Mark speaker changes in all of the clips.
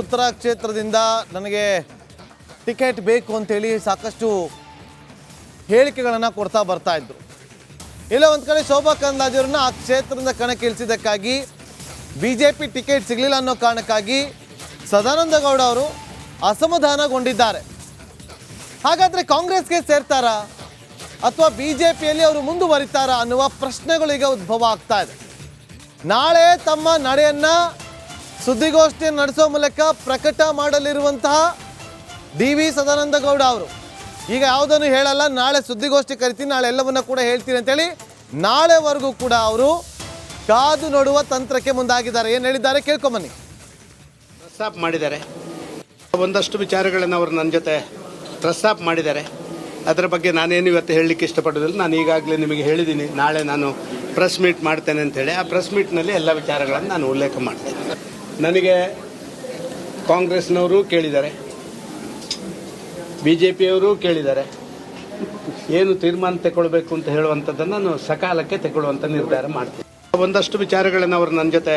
Speaker 1: ಉತ್ತರ ಕ್ಷೇತ್ರದಿಂದ ನನಗೆ ಟಿಕೆಟ್ ಬೇಕು ಅಂತೇಳಿ ಸಾಕಷ್ಟು ಹೇಳಿಕೆಗಳನ್ನು ಕೊಡ್ತಾ ಬರ್ತಾ ಇದ್ರು. ಇಲ್ಲ ಒಂದು ಕಡೆ ಶೋಭಾ ಕರಂದ್ಲಾಜೆಯವರನ್ನ ಆ ಕ್ಷೇತ್ರದಿಂದ ಕಣಕ್ಕಿಳಿಸಿದ್ದಕ್ಕಾಗಿ ಬಿಜೆಪಿ ಟಿಕೆಟ್ ಸಿಗಲಿಲ್ಲ ಅನ್ನೋ ಕಾರಣಕ್ಕಾಗಿ ಸದಾನಂದ ಗೌಡ ಅವರು ಅಸಮಾಧಾನಗೊಂಡಿದ್ದಾರೆ. ಹಾಗಾದರೆ ಕಾಂಗ್ರೆಸ್ಗೆ ಸೇರ್ತಾರಾ ಅಥವಾ ಬಿಜೆಪಿಯಲ್ಲಿ ಅವರು ಮುಂದುವರಿತಾರಾ ಅನ್ನುವ ಪ್ರಶ್ನೆಗಳಿಗೆ ಉದ್ಭವ ಆಗ್ತಾ ಇದೆ. ನಾಳೆ ತಮ್ಮ ನಡೆಯನ್ನ ಸುದ್ದಿಗೋಷ್ಠಿಯನ್ನು ನಡೆಸೋ ಮೂಲಕ ಪ್ರಕಟ ಮಾಡಲಿರುವಂತಹ ಡಿ.ವಿ. ಸದಾನಂದ ಗೌಡ ಅವರು ಈಗ ಯಾವುದನ್ನು ಹೇಳಲ್ಲ, ನಾಳೆ ಸುದ್ದಿಗೋಷ್ಠಿ ಕರಿತೀನಿ, ನಾಳೆ ಎಲ್ಲವನ್ನ ಕೂಡ ಹೇಳ್ತೀನಿ ಅಂತೇಳಿ ನಾಳೆವರೆಗೂ ಕೂಡ ಅವರು ಕಾದು ನೋಡುವ ತಂತ್ರಕ್ಕೆ ಮುಂದಾಗಿದ್ದಾರೆ. ಏನು ಹೇಳಿದ್ದಾರೆ ಕೇಳ್ಕೊಂಬನ್ನಿ.
Speaker 2: ಪ್ರಸ್ತಾಪ ಮಾಡಿದ್ದಾರೆ, ಒಂದಷ್ಟು ವಿಚಾರಗಳನ್ನು ಅವರು ನನ್ನ ಜೊತೆ ಪ್ರಸ್ತಾಪ ಮಾಡಿದ್ದಾರೆ. ಅದರ ಬಗ್ಗೆ ನಾನೇನು ಇವತ್ತು ಹೇಳಲಿಕ್ಕೆ ಇಷ್ಟಪಡೋದಿಲ್ಲ. ನಾನು ಈಗಾಗಲೇ ನಿಮಗೆ ಹೇಳಿದ್ದೀನಿ, ನಾಳೆ ನಾನು ಪ್ರೆಸ್ ಮೀಟ್ ಮಾಡ್ತೇನೆ ಅಂತೇಳಿ. ಆ ಪ್ರೆಸ್ ಮೀಟ್ನಲ್ಲಿ ಎಲ್ಲ ವಿಚಾರಗಳನ್ನು ನಾನು ಉಲ್ಲೇಖ ಮಾಡ್ತೇನೆ. ನನಗೆ ಕಾಂಗ್ರೆಸ್ನವರು ಕೇಳಿದ್ದಾರೆ, BJPಯವರು ಕೇಳಿದ್ದಾರೆ. ಏನು ತೀರ್ಮಾನ ತಗೊಳ್ಬೇಕು ಅಂತ ಹೇಳುವಂಥದ್ದನ್ನು ನಾನು ಸಕಾಲಕ್ಕೆ ತಗೊಳ್ಳುವಂಥ ನಿರ್ಧಾರ ಮಾಡ್ತೀನಿ. ಒಂದಷ್ಟು ವಿಚಾರಗಳನ್ನು ಅವರು ನನ್ನ ಜೊತೆ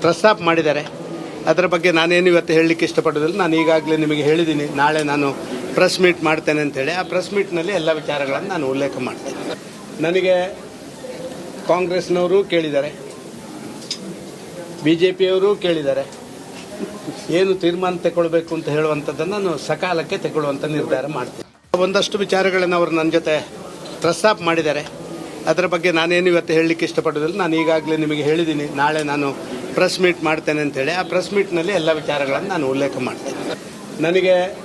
Speaker 2: ಪ್ರಸ್ತಾಪ ಮಾಡಿದ್ದಾರೆ. ಅದರ ಬಗ್ಗೆ ನಾನೇನು ಇವತ್ತು ಹೇಳಲಿಕ್ಕೆ ಇಷ್ಟಪಡೋದಿಲ್ಲ. ನಾನು ಈಗಾಗಲೇ ನಿಮಗೆ ಹೇಳಿದ್ದೀನಿ, ನಾಳೆ ನಾನು ಪ್ರೆಸ್ ಮೀಟ್ ಮಾಡ್ತೇನೆ ಅಂತೇಳಿ. ಆ ಪ್ರೆಸ್ ಮೀಟ್ನಲ್ಲಿ ಎಲ್ಲ ವಿಚಾರಗಳನ್ನು ನಾನು ಉಲ್ಲೇಖ ಮಾಡ್ತೇನೆ. ನನಗೆ ಕಾಂಗ್ರೆಸ್ನವರು ಕೇಳಿದ್ದಾರೆ, BJPಯವರು ಕೇಳಿದ್ದಾರೆ. ಏನು ತೀರ್ಮಾನ ತಗೊಳ್ಬೇಕು ಅಂತ ಹೇಳುವಂಥದ್ದನ್ನು ನಾನು ಸಕಾಲಕ್ಕೆ ತಗೊಳ್ಳುವಂಥ ನಿರ್ಧಾರ ಮಾಡ್ತೀನಿ. ಒಂದಷ್ಟು ವಿಚಾರಗಳನ್ನು ಅವರು ನನ್ನ ಜೊತೆ ಪ್ರಸ್ತಾಪ ಮಾಡಿದ್ದಾರೆ. ಅದರ ಬಗ್ಗೆ ನಾನೇನು ಇವತ್ತು ಹೇಳಲಿಕ್ಕೆ ಇಷ್ಟಪಡೋದಿಲ್ಲ. ನಾನು ಈಗಾಗಲೇ ನಿಮಗೆ ಹೇಳಿದ್ದೀನಿ, ನಾಳೆ ನಾನು ಪ್ರೆಸ್ ಮೀಟ್ ಮಾಡ್ತೇನೆ ಅಂತೇಳಿ. ಆ ಪ್ರೆಸ್ ಮೀಟ್ನಲ್ಲಿ ಎಲ್ಲ ವಿಚಾರಗಳನ್ನು ನಾನು ಉಲ್ಲೇಖ ಮಾಡ್ತೇನೆ. ನನಗೆ